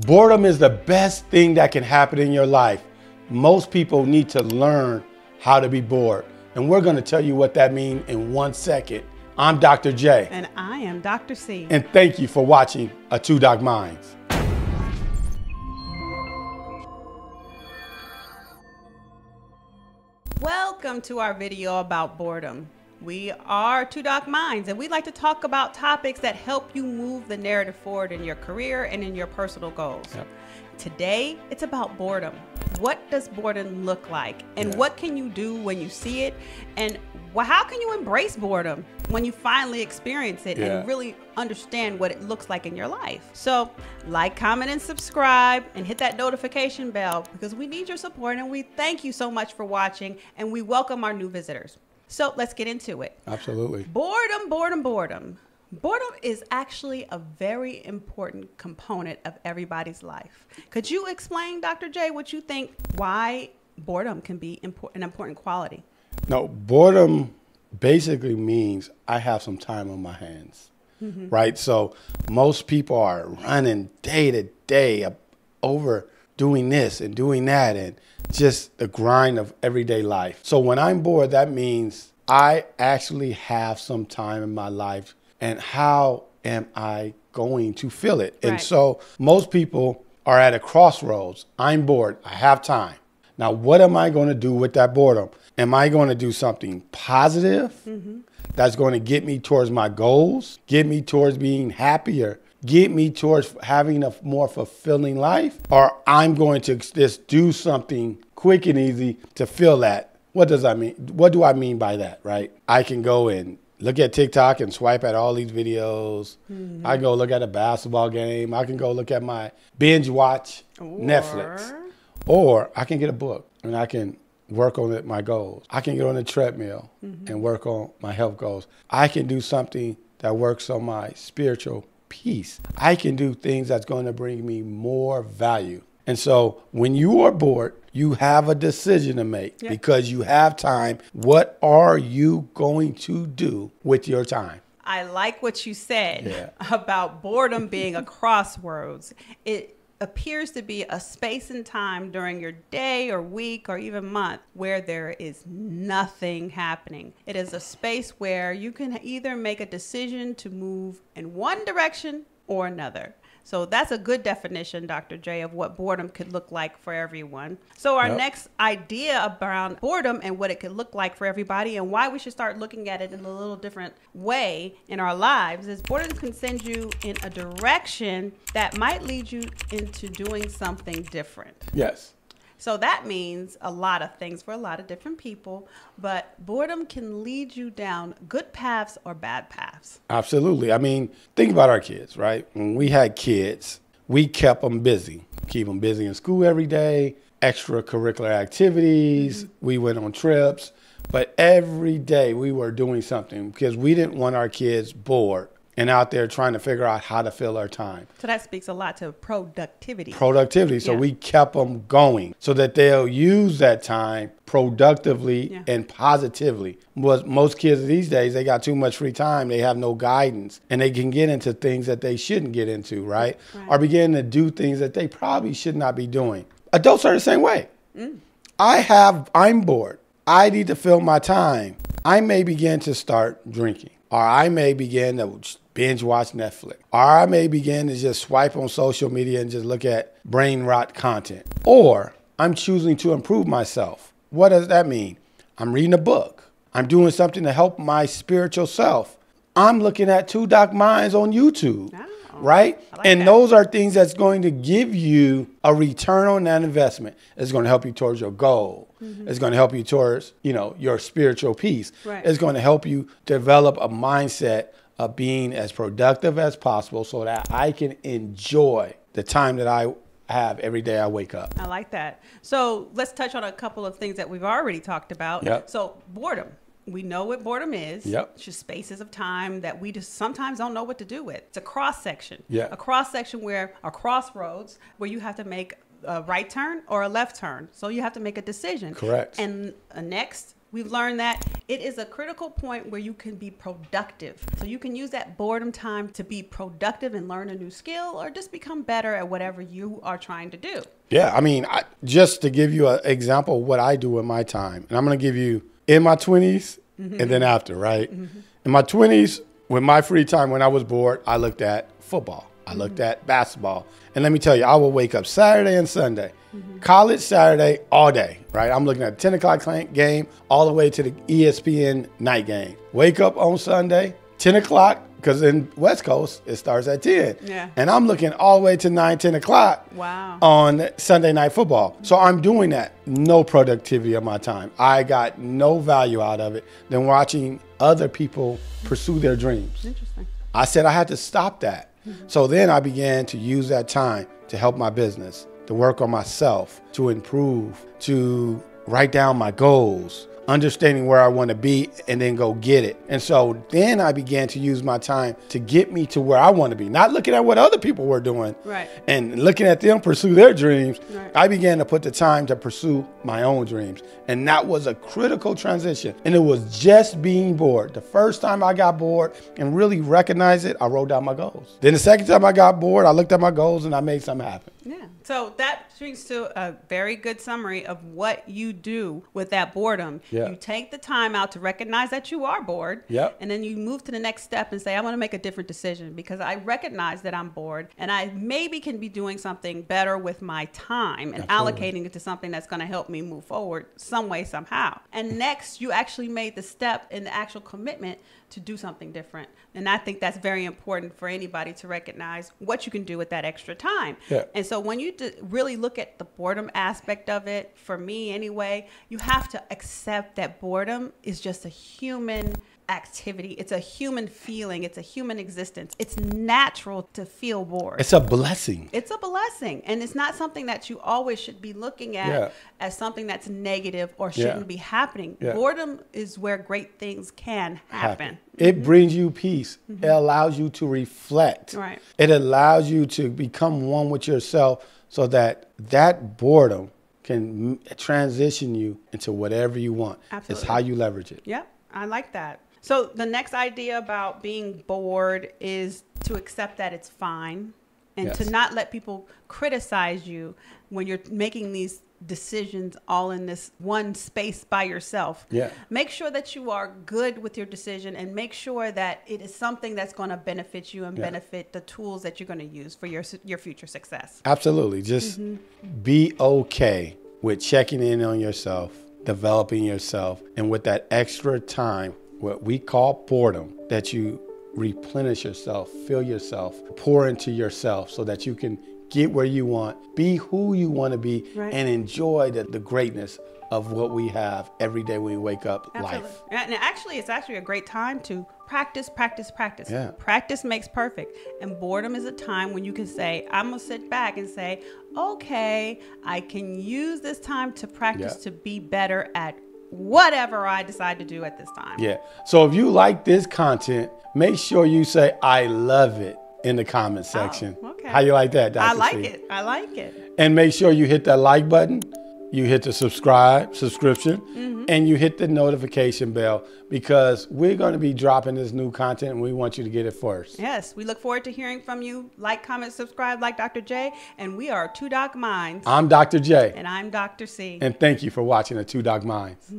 Boredom is the best thing that can happen in your life. Most people need to learn how to be bored. And we're going to tell you what that means in 1 second. I'm Dr. J. And I am Dr. C. And thank you for watching A Two Doc Minds. Welcome to our video about boredom. We are Two Doc Minds, and we like to talk about topics that help you move the narrative forward in your career and in your personal goals. Yep. Today, it's about boredom. What does boredom look like? And what can you do when you see it? And how can you embrace boredom when you finally experience it and really understand what it looks like in your life? So like, comment, and subscribe, and hit that notification bell because we need your support, and we thank you so much for watching, and we welcome our new visitors. So let's get into it. Absolutely. Boredom, boredom, boredom. Boredom is actually a very important component of everybody's life. Could you explain, Dr. J, what you think, why boredom can be an important quality? No, boredom basically means I have some time on my hands, right? So most people are running day to day over doing this and doing that and just the grind of everyday life. So when I'm bored, that means I actually have some time in my life, and how am I going to fill it? Right. And so most people are at a crossroads. I'm bored. I have time. Now, what am I going to do with that boredom? Am I going to do something positive that's going to get me towards my goals, get me towards being happier, get me towards having a more fulfilling life? Or I'm going to just do something quick and easy to fill that? What does that mean? What do I mean by that, right? I can go and look at TikTok and swipe at all these videos. I can go look at a basketball game. I can go look at my binge watch Netflix. Or I can get a book and I can work on my goals. I can get on the treadmill and work on my health goals. I can do something that works on my spiritual peace. I can do things that's going to bring me more value. And so when you are bored, you have a decision to make because you have time. What are you going to do with your time? I like what you said about boredom being a crossroads. It appears to be a space and time during your day or week or even month where there is nothing happening. It is a space where you can either make a decision to move in one direction or another. So that's a good definition, Dr. J, of what boredom could look like for everyone. So our next idea around boredom and what it could look like for everybody and why we should start looking at it in a little different way in our lives is boredom can send you in a direction that might lead you into doing something different. Yes. So that means a lot of things for a lot of different people, but boredom can lead you down good paths or bad paths. Absolutely. I mean, think about our kids, right? When we had kids, we kept them busy. Keep them busy in school every day, extracurricular activities. We went on trips, but every day we were doing something because we didn't want our kids bored and out there trying to figure out how to fill our time. So that speaks a lot to productivity. So we kept them going so that they'll use that time productively and positively. Most kids these days, they got too much free time. They have no guidance and they can get into things that they shouldn't get into, right? Or begin to do things that they probably should not be doing. Adults are the same way. I'm bored. I need to fill my time. I may begin to start drinking, or I may begin to binge watch Netflix, or I may begin to just swipe on social media and just look at brain rot content, or I'm choosing to improve myself. What does that mean? I'm reading a book. I'm doing something to help my spiritual self. I'm looking at Two Doc Minds on YouTube, right? And those are things that's going to give you a return on that investment. It's going to help you towards your goal. It's going to help you towards, your spiritual peace. It's going to help you develop a mindset of being as productive as possible so that I can enjoy the time that I have every day I wake up. I like that. So let's touch on a couple of things that we've already talked about. So boredom. We know what boredom is. It's just spaces of time that we just sometimes don't know what to do with. It's a cross section. A cross section where a crossroads where you have to make a right turn or a left turn. So you have to make a decision. Correct. And next We've learned that it is a critical point where you can be productive. So you can use that boredom time to be productive and learn a new skill or just become better at whatever you are trying to do. Yeah, I mean, just to give you an example of what I do with my time, and I'm going to give you in my 20s and then after, right? In my 20s, with my free time, when I was bored, I looked at football. I looked at basketball. And let me tell you, I will wake up Saturday and Sunday, college Saturday all day, right? I'm looking at a 10 o'clock game all the way to the ESPN night game. Wake up on Sunday, 10 o'clock, because in West Coast, it starts at 10. Yeah. And I'm looking all the way to 9, 10 o'clock on Sunday Night Football. So I'm doing that. No productivity of my time. I got no value out of it than watching other people pursue their dreams. Interesting. I said I had to stop that. So then I began to use that time to help my business, to work on myself, to improve, to write down my goals, understanding where I want to be, and then go get it. And so then I began to use my time to get me to where I want to be, not looking at what other people were doing and looking at them pursue their dreams. I began to put the time to pursue my own dreams. And that was a critical transition. And it was just being bored. The first time I got bored and really recognized it, I wrote down my goals. Then the second time I got bored, I looked at my goals and I made something happen. Yeah. So that brings to a very good summary of what you do with that boredom. Yeah. You take the time out to recognize that you are bored. Yep. And then you move to the next step and say, I want to make a different decision because I recognize that I'm bored and I maybe can be doing something better with my time and allocating it to something that's going to help me move forward some way, somehow. And next, you actually made the step in the actual commitment to do something different. And I think that's very important for anybody to recognize what you can do with that extra time. Yeah. And so when you really look at the boredom aspect of it, for me anyway, you have to accept that boredom is just a human activity. It's a human feeling. It's a human existence. It's natural to feel bored. It's a blessing. It's a blessing. And it's not something that you always should be looking at as something that's negative or shouldn't be happening. Boredom is where great things can happen. It brings you peace. It allows you to reflect. Right. It allows you to become one with yourself so that that boredom can transition you into whatever you want. Absolutely. It's how you leverage it. Yep. I like that. So the next idea about being bored is to accept that it's fine and to not let people criticize you when you're making these decisions all in this one space by yourself. Yeah. Make sure that you are good with your decision and make sure that it is something that's going to benefit you and benefit the tools that you're going to use for your future success. Absolutely. Just be okay with checking in on yourself, developing yourself, and with that extra time, what we call boredom, that you replenish yourself, fill yourself, pour into yourself so that you can get where you want, be who you want to be, and enjoy the greatness of what we have every day when we wake up. Life. And actually, it's actually a great time to practice. Yeah. Practice makes perfect. And boredom is a time when you can say, I'm going to sit back and say, okay, I can use this time to practice to be better at whatever I decide to do at this time. Yeah. So if you like this content, make sure you say, I love it in the comment section. Oh, okay. How you like that, Dr. I like C? it. I like it. And make sure you hit that like button, you hit the subscription, and you hit the notification bell because we're going to be dropping this new content and we want you to get it first. Yes. We look forward to hearing from you. Like, comment, subscribe like Dr. J. And we are Two Doc Minds. I'm Dr. J. And I'm Dr. C. And thank you for watching the Two Doc Minds.